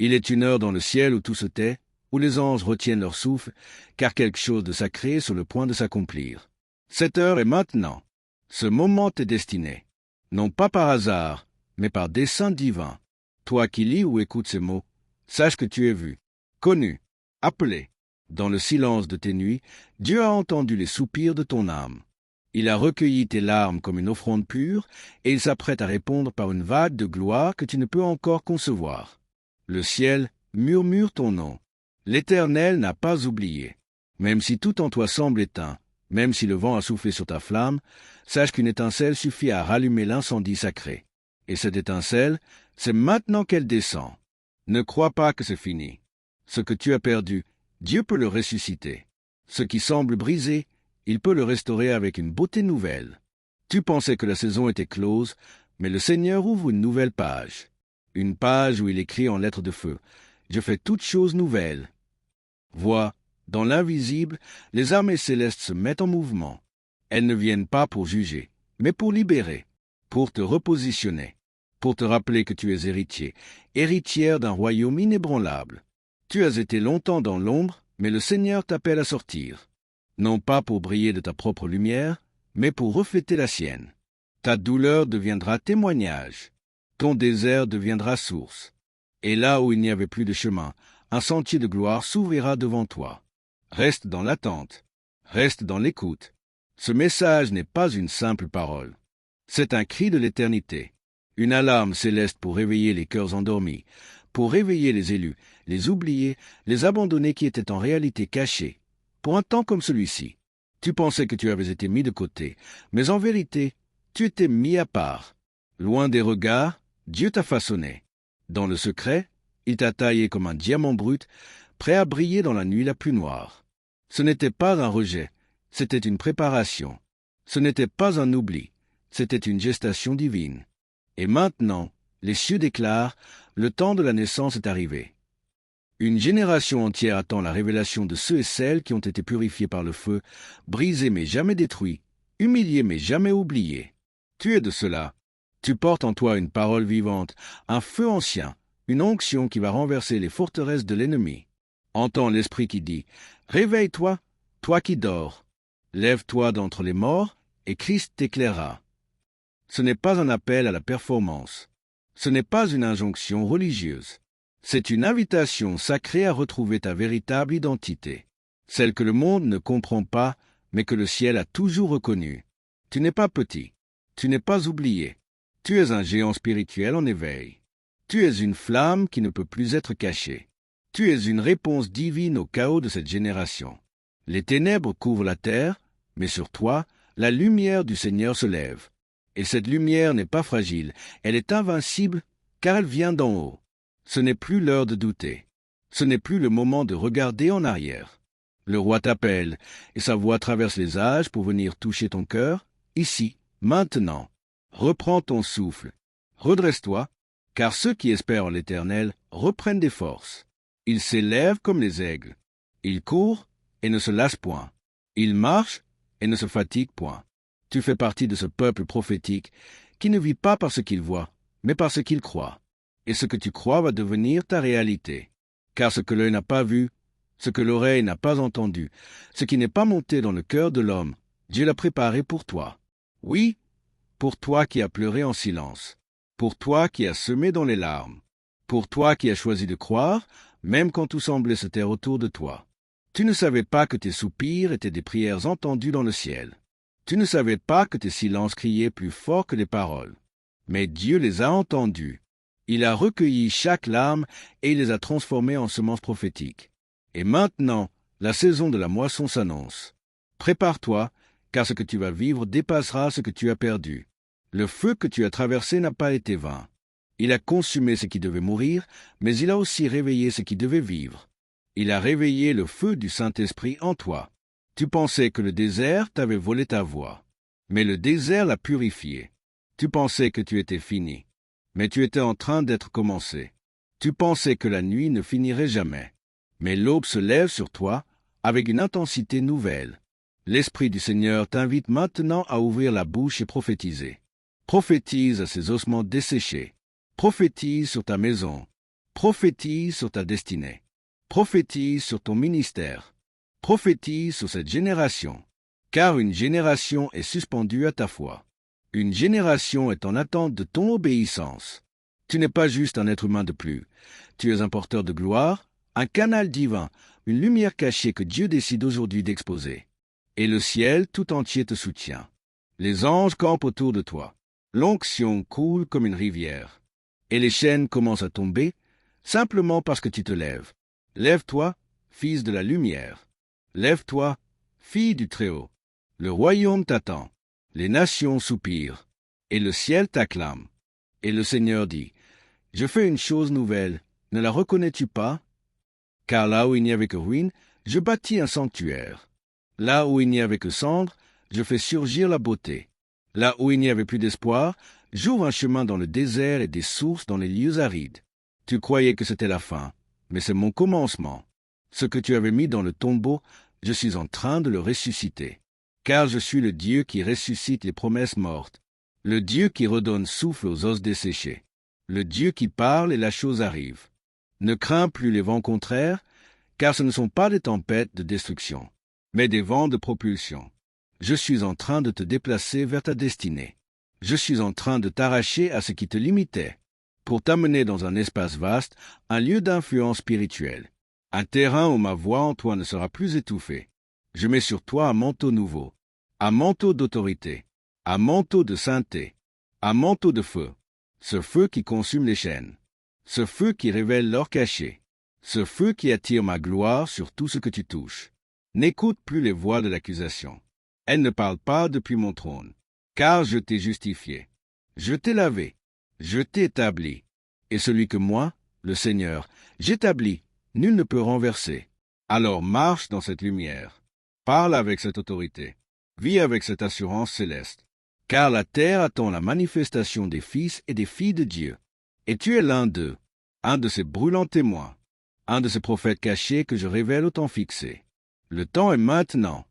Il est une heure dans le ciel où tout se tait, où les anges retiennent leur souffle, car quelque chose de sacré est sur le point de s'accomplir. Cette heure est maintenant. Ce moment t'est destiné. Non pas par hasard, mais par dessein divin. Toi qui lis ou écoutes ces mots, sache que tu es vu, connu, appelé. Dans le silence de tes nuits, Dieu a entendu les soupirs de ton âme. Il a recueilli tes larmes comme une offrande pure, et il s'apprête à répondre par une vague de gloire que tu ne peux encore concevoir. Le ciel murmure ton nom. L'Éternel n'a pas oublié. Même si tout en toi semble éteint, même si le vent a soufflé sur ta flamme, sache qu'une étincelle suffit à rallumer l'incendie sacré. Et cette étincelle, c'est maintenant qu'elle descend. Ne crois pas que c'est fini. Ce que tu as perdu, Dieu peut le ressusciter. Ce qui semble brisé, il peut le restaurer avec une beauté nouvelle. Tu pensais que la saison était close, mais le Seigneur ouvre une nouvelle page. Une page où il écrit en lettres de feu « Je fais toutes choses nouvelles ». Vois, dans l'invisible, les armées célestes se mettent en mouvement. Elles ne viennent pas pour juger, mais pour libérer, pour te repositionner, pour te rappeler que tu es héritier, héritière d'un royaume inébranlable. Tu as été longtemps dans l'ombre, mais le Seigneur t'appelle à sortir. Non pas pour briller de ta propre lumière, mais pour refléter la sienne. Ta douleur deviendra témoignage. Ton désert deviendra source. Et là où il n'y avait plus de chemin, un sentier de gloire s'ouvrira devant toi. Reste dans l'attente. Reste dans l'écoute. Ce message n'est pas une simple parole. C'est un cri de l'éternité. Une alarme céleste pour réveiller les cœurs endormis, pour réveiller les élus, les oubliés, les abandonnés qui étaient en réalité cachés. Pour un temps comme celui-ci, tu pensais que tu avais été mis de côté, mais en vérité, tu étais mis à part. Loin des regards, Dieu t'a façonné. Dans le secret, il t'a taillé comme un diamant brut, prêt à briller dans la nuit la plus noire. Ce n'était pas un rejet, c'était une préparation. Ce n'était pas un oubli, c'était une gestation divine. Et maintenant, les cieux déclarent, le temps de la naissance est arrivé. Une génération entière attend la révélation de ceux et celles qui ont été purifiés par le feu, brisés mais jamais détruits, humiliés mais jamais oubliés. Tu es de cela. Tu portes en toi une parole vivante, un feu ancien, une onction qui va renverser les forteresses de l'ennemi. Entends l'Esprit qui dit « Réveille-toi, toi qui dors. Lève-toi d'entre les morts, et Christ t'éclairera. » Ce n'est pas un appel à la performance. Ce n'est pas une injonction religieuse. C'est une invitation sacrée à retrouver ta véritable identité, celle que le monde ne comprend pas, mais que le ciel a toujours reconnue. Tu n'es pas petit, tu n'es pas oublié, tu es un géant spirituel en éveil. Tu es une flamme qui ne peut plus être cachée. Tu es une réponse divine au chaos de cette génération. Les ténèbres couvrent la terre, mais sur toi, la lumière du Seigneur se lève. Et cette lumière n'est pas fragile, elle est invincible, car elle vient d'en haut. Ce n'est plus l'heure de douter. Ce n'est plus le moment de regarder en arrière. Le roi t'appelle, et sa voix traverse les âges pour venir toucher ton cœur, ici, maintenant. Reprends ton souffle. Redresse-toi, car ceux qui espèrent en l'Éternel reprennent des forces. Ils s'élèvent comme les aigles. Ils courent et ne se lassent point. Ils marchent et ne se fatiguent point. Tu fais partie de ce peuple prophétique qui ne vit pas par ce qu'il voit, mais par ce qu'il croit. Et ce que tu crois va devenir ta réalité. Car ce que l'œil n'a pas vu, ce que l'oreille n'a pas entendu, ce qui n'est pas monté dans le cœur de l'homme, Dieu l'a préparé pour toi. Oui, pour toi qui as pleuré en silence, pour toi qui as semé dans les larmes, pour toi qui as choisi de croire, même quand tout semblait se taire autour de toi. Tu ne savais pas que tes soupirs étaient des prières entendues dans le ciel. Tu ne savais pas que tes silences criaient plus fort que les paroles. Mais Dieu les a entendus. Il a recueilli chaque larme et il les a transformées en semences prophétiques. Et maintenant, la saison de la moisson s'annonce. Prépare-toi, car ce que tu vas vivre dépassera ce que tu as perdu. Le feu que tu as traversé n'a pas été vain. Il a consumé ce qui devait mourir, mais il a aussi réveillé ce qui devait vivre. Il a réveillé le feu du Saint-Esprit en toi. Tu pensais que le désert t'avait volé ta voix, mais le désert l'a purifié. Tu pensais que tu étais fini, mais tu étais en train d'être commencé. Tu pensais que la nuit ne finirait jamais, mais l'aube se lève sur toi avec une intensité nouvelle. L'Esprit du Seigneur t'invite maintenant à ouvrir la bouche et prophétiser. Prophétise à ces ossements desséchés. Prophétise sur ta maison. Prophétise sur ta destinée. Prophétise sur ton ministère. Prophétise sur cette génération. Car une génération est suspendue à ta foi. Une génération est en attente de ton obéissance. Tu n'es pas juste un être humain de plus. Tu es un porteur de gloire, un canal divin, une lumière cachée que Dieu décide aujourd'hui d'exposer. Et le ciel tout entier te soutient. Les anges campent autour de toi. L'onction coule comme une rivière. Et les chaînes commencent à tomber, simplement parce que tu te lèves. Lève-toi, fils de la lumière. Lève-toi, fille du Très-Haut. Le royaume t'attend. Les nations soupirent. Et le ciel t'acclame. Et le Seigneur dit, « Je fais une chose nouvelle. Ne la reconnais-tu pas? Car là où il n'y avait que ruine, je bâtis un sanctuaire. Là où il n'y avait que cendre, je fais surgir la beauté. Là où il n'y avait plus d'espoir, j'ouvre un chemin dans le désert et des sources dans les lieux arides. Tu croyais que c'était la fin, mais c'est mon commencement. Ce que tu avais mis dans le tombeau, je suis en train de le ressusciter. Car je suis le Dieu qui ressuscite les promesses mortes, le Dieu qui redonne souffle aux os desséchés, le Dieu qui parle et la chose arrive. Ne crains plus les vents contraires, car ce ne sont pas des tempêtes de destruction, mais des vents de propulsion. Je suis en train de te déplacer vers ta destinée. Je suis en train de t'arracher à ce qui te limitait, pour t'amener dans un espace vaste, un lieu d'influence spirituelle, un terrain où ma voix en toi ne sera plus étouffée. Je mets sur toi un manteau nouveau, un manteau d'autorité, un manteau de sainteté, un manteau de feu, ce feu qui consume les chaînes, ce feu qui révèle l'or caché, ce feu qui attire ma gloire sur tout ce que tu touches. N'écoute plus les voix de l'accusation. Elles ne parlent pas depuis mon trône, car je t'ai justifié. Je t'ai lavé, je t'ai établi, et celui que moi, le Seigneur, j'établis, nul ne peut renverser. Alors marche dans cette lumière, parle avec cette autorité, vis avec cette assurance céleste, car la terre attend la manifestation des fils et des filles de Dieu. Et tu es l'un d'eux, un de ces brûlants témoins, un de ces prophètes cachés que je révèle au temps fixé. Le temps est maintenant.